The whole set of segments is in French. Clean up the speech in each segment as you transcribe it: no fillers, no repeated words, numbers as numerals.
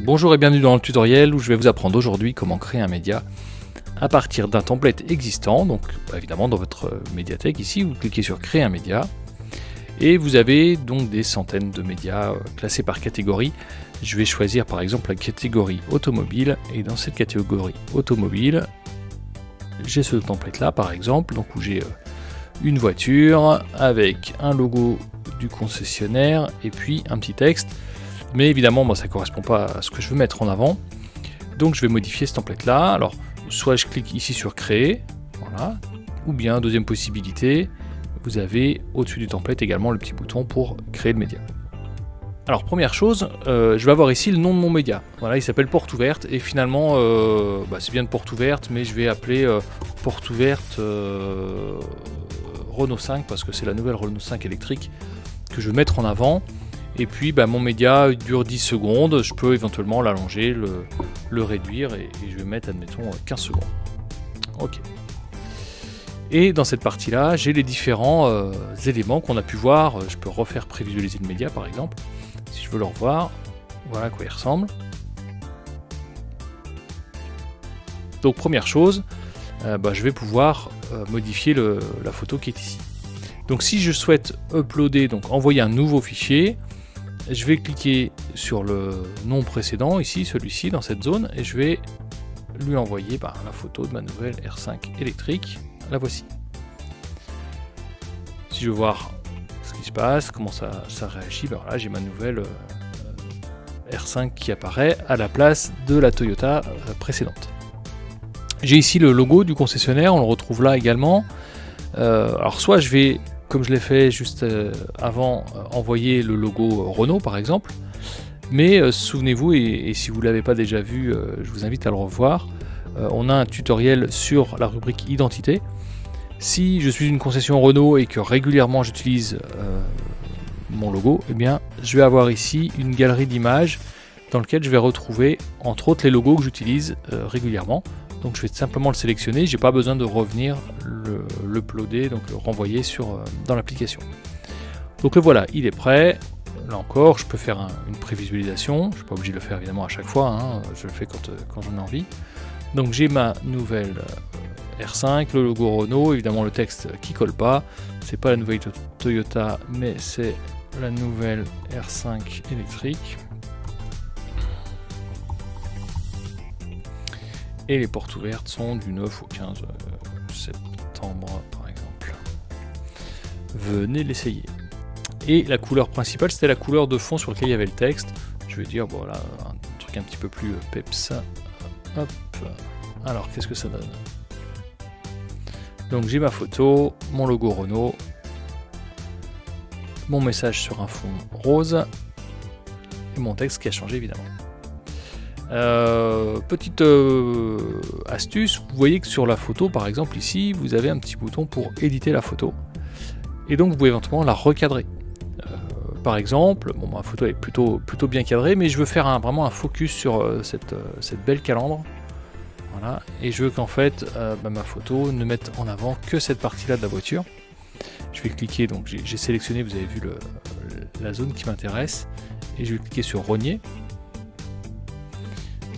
Bonjour et bienvenue dans le tutoriel où je vais vous apprendre aujourd'hui comment créer un média à partir d'un template existant. Donc évidemment dans votre médiathèque ici, vous cliquez sur créer un média et vous avez donc des centaines de médias classés par catégorie. Je vais choisir par exemple la catégorie automobile et dans cette catégorie automobile, j'ai ce template là par exemple, donc où j'ai une voiture avec un logo du concessionnaire et puis un petit texte. Mais évidemment, moi, ça ne correspond pas à ce que je veux mettre en avant. Donc je vais modifier ce template là. Alors, soit je clique ici sur créer, voilà, ou bien deuxième possibilité, vous avez au-dessus du template également le petit bouton pour créer le média. Alors première chose, je vais avoir ici le nom de mon média. Voilà, il s'appelle Porte Ouverte et finalement, c'est bien de Porte Ouverte, mais je vais appeler Porte Ouverte Renault 5 parce que c'est la nouvelle Renault 5 électrique que je vais mettre en avant. Et puis mon média dure 10 secondes, je peux éventuellement l'allonger, le réduire et je vais mettre admettons 15 secondes. Ok. Et dans cette partie là, j'ai les différents éléments qu'on a pu voir. Je peux refaire prévisualiser le média par exemple. Si je veux le revoir, voilà à quoi il ressemble. Donc première chose, je vais pouvoir modifier la photo qui est ici. Donc si je souhaite uploader, donc envoyer un nouveau fichier, je vais cliquer sur le nom précédent, ici, celui-ci, dans cette zone, et je vais lui envoyer la photo de ma nouvelle R5 électrique. La voici. Si je veux voir ce qui se passe, comment ça réagit, voilà, j'ai ma nouvelle R5 qui apparaît à la place de la Toyota précédente. J'ai ici le logo du concessionnaire, on le retrouve là également. Alors soit je vais, comme je l'ai fait juste avant, envoyer le logo Renault par exemple, mais souvenez-vous, et si vous ne l'avez pas déjà vu, je vous invite à le revoir, on a un tutoriel sur la rubrique identité. Si je suis une concession Renault et que régulièrement j'utilise mon logo, eh bien je vais avoir ici une galerie d'images dans laquelle je vais retrouver entre autres les logos que j'utilise régulièrement. Donc je vais simplement le sélectionner, j'ai pas besoin de revenir l'uploader, donc le renvoyer dans l'application. Donc le voilà, il est prêt. Là encore, je peux faire une prévisualisation, je suis pas obligé de le faire évidemment à chaque fois, hein, je le fais quand j'en ai envie. Donc j'ai ma nouvelle R5, le logo Renault, évidemment le texte qui colle pas, c'est pas la nouvelle Toyota, mais c'est la nouvelle R5 électrique. Et les portes ouvertes sont du 9 au 15 septembre par exemple. Venez l'essayer. Et la couleur principale, c'était la couleur de fond sur laquelle il y avait le texte. Je vais dire, voilà, un truc un petit peu plus peps. Hop. Alors, qu'est-ce que ça donne? Donc j'ai ma photo, mon logo Renault, mon message sur un fond rose, et mon texte qui a changé évidemment. Petite astuce, vous voyez que sur la photo par exemple ici vous avez un petit bouton pour éditer la photo et donc vous pouvez éventuellement la recadrer. Par exemple, ma photo est plutôt bien cadrée, mais je veux faire vraiment un focus sur cette belle calandre, voilà, et je veux qu'en fait ma photo ne mette en avant que cette partie là de la voiture. Je vais cliquer, donc j'ai sélectionné, vous avez vu la zone qui m'intéresse, et je vais cliquer sur rogner.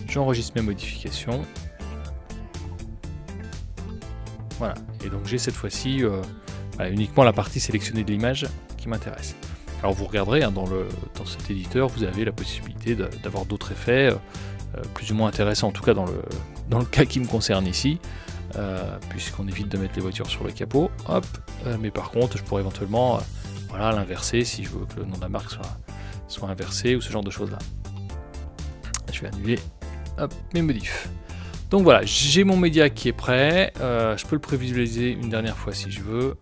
J'enregistre mes modifications. Voilà, et donc j'ai cette fois-ci uniquement la partie sélectionnée de l'image qui m'intéresse. Alors vous regarderez, dans cet éditeur, vous avez la possibilité d'avoir d'autres effets, plus ou moins intéressants, en tout cas dans le cas qui me concerne ici, puisqu'on évite de mettre les voitures sur le capot. Hop, mais par contre, je pourrais éventuellement l'inverser si je veux que le nom de la marque soit inversé ou ce genre de choses là. Je vais annuler. Hop, mes modifs. Donc voilà, j'ai mon média qui est prêt, je peux le prévisualiser une dernière fois si je veux.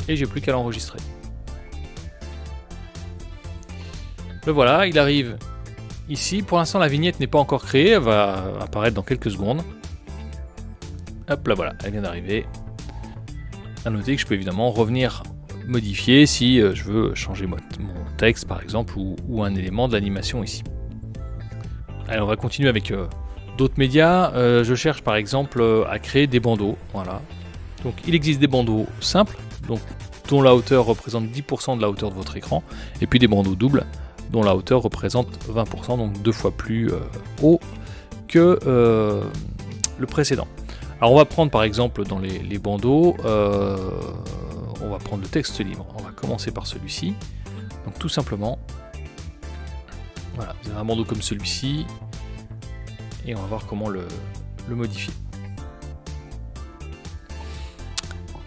Et j'ai plus qu'à l'enregistrer. Le voilà, il arrive ici. Pour l'instant la vignette n'est pas encore créée, elle va apparaître dans quelques secondes. Hop là voilà, elle vient d'arriver. À noter que je peux évidemment revenir modifier si je veux changer mon texte par exemple ou un élément de l'animation ici. Allez, on va continuer avec d'autres médias. Je cherche par exemple à créer des bandeaux. Voilà. Donc il existe des bandeaux simples. Donc dont la hauteur représente 10% de la hauteur de votre écran, et puis des bandeaux doubles dont la hauteur représente 20%, donc 2 fois plus haut que le précédent. Alors on va prendre par exemple dans les bandeaux, on va prendre le texte libre. On va commencer par celui-ci. Donc tout simplement, voilà, vous avez un bandeau comme celui-ci, et on va voir comment le modifier.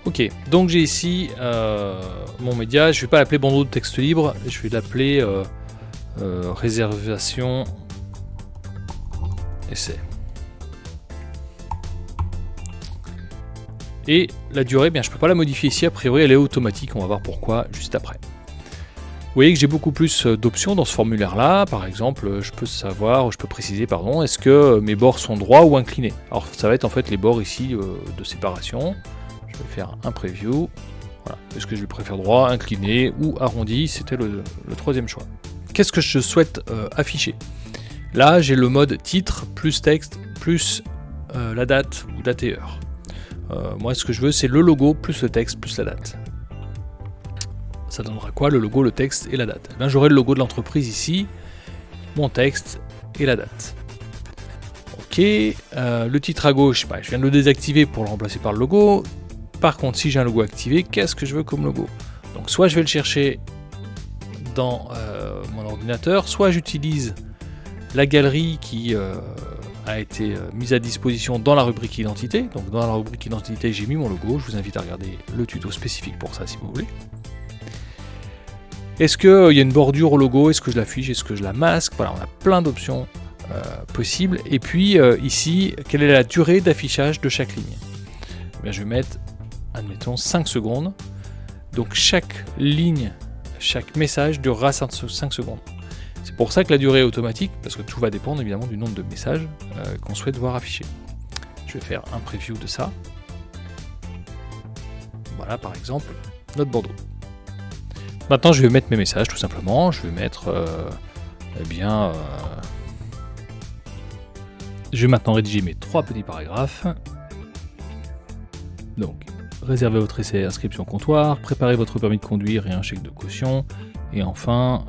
Ok, donc j'ai ici mon média. Je ne vais pas l'appeler bandeau de texte libre, je vais l'appeler réservation essai. Et la durée, bien, je ne peux pas la modifier ici, a priori elle est automatique, on va voir pourquoi juste après. Vous voyez que j'ai beaucoup plus d'options dans ce formulaire-là. Par exemple, je peux préciser, pardon, est-ce que mes bords sont droits ou inclinés. Alors ça va être en fait les bords ici de séparation. Je vais faire un preview. Voilà. Est-ce que je préfère droit, incliné ou arrondi? C'était le troisième choix. Qu'est-ce que je souhaite afficher? Là, j'ai le mode titre, plus texte, plus la date ou date et heure. Moi, ce que je veux, c'est le logo, plus le texte, plus la date. Ça donnera quoi? Le logo, le texte et la date. Eh bien, j'aurai le logo de l'entreprise ici, mon texte et la date. Ok, le titre à gauche, bah, je viens de le désactiver pour le remplacer par le logo. Par contre, si j'ai un logo activé, qu'est-ce que je veux comme logo? Donc, soit je vais le chercher dans mon ordinateur, soit j'utilise la galerie qui a été mise à disposition dans la rubrique identité. Donc dans la rubrique identité, j'ai mis mon logo. Je vous invite à regarder le tuto spécifique pour ça si vous voulez. Est-ce qu'il y a une bordure au logo? Est-ce que je l'affiche? Est-ce que je la masque? Voilà, on a plein d'options possibles. Et puis ici, quelle est la durée d'affichage de chaque ligne? Eh bien, je vais mettre, admettons, 5 secondes. Donc chaque ligne, chaque message durera 5 secondes. C'est pour ça que la durée est automatique, parce que tout va dépendre évidemment du nombre de messages qu'on souhaite voir affichés. Je vais faire un preview de ça. Voilà par exemple notre bandeau. Maintenant je vais mettre mes messages tout simplement. Je vais mettre je vais maintenant rédiger mes 3 petits paragraphes. Donc, réservez votre essai, inscription comptoir, préparez votre permis de conduire et un chèque de caution. Et enfin,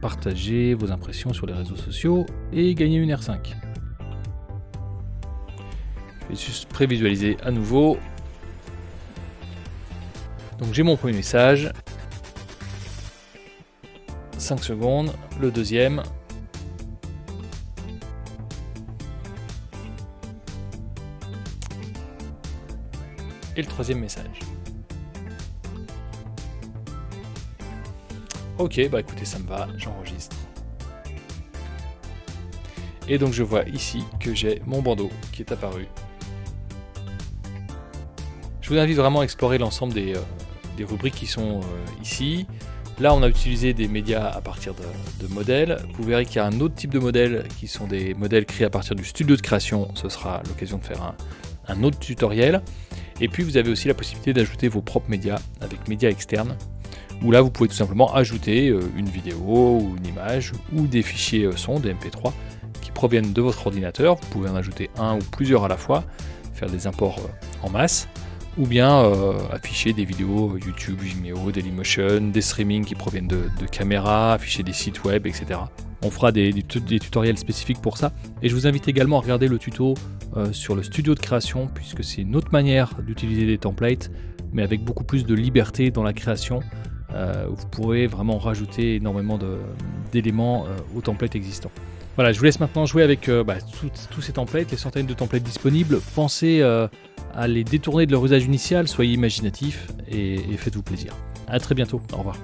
partagez vos impressions sur les réseaux sociaux et gagnez une R5. Je vais juste prévisualiser à nouveau. Donc j'ai mon premier message. 5 secondes. Le deuxième. Et le troisième message. Ok, bah écoutez, ça me va, j'enregistre. Et donc je vois ici que j'ai mon bandeau qui est apparu. Je vous invite vraiment à explorer l'ensemble des rubriques qui sont ici. Là, on a utilisé des médias à partir de modèles. Vous verrez qu'il y a un autre type de modèles qui sont des modèles créés à partir du studio de création. Ce sera l'occasion de faire un autre tutoriel. Et puis vous avez aussi la possibilité d'ajouter vos propres médias avec médias externes, où là vous pouvez tout simplement ajouter une vidéo ou une image ou des fichiers son, des MP3 qui proviennent de votre ordinateur. Vous pouvez en ajouter un ou plusieurs à la fois, faire des imports en masse, ou bien afficher des vidéos YouTube, Vimeo, Dailymotion, des streamings qui proviennent de caméras, afficher des sites web, etc. On fera des tutoriels spécifiques pour ça. Et je vous invite également à regarder le tuto sur le studio de création, puisque c'est une autre manière d'utiliser des templates, mais avec beaucoup plus de liberté dans la création. Vous pourrez vraiment rajouter énormément d'éléments aux templates existants. Voilà, je vous laisse maintenant jouer avec tous ces templates, les centaines de templates disponibles. Pensez à les détourner de leur usage initial, soyez imaginatifs et faites-vous plaisir. A très bientôt, au revoir.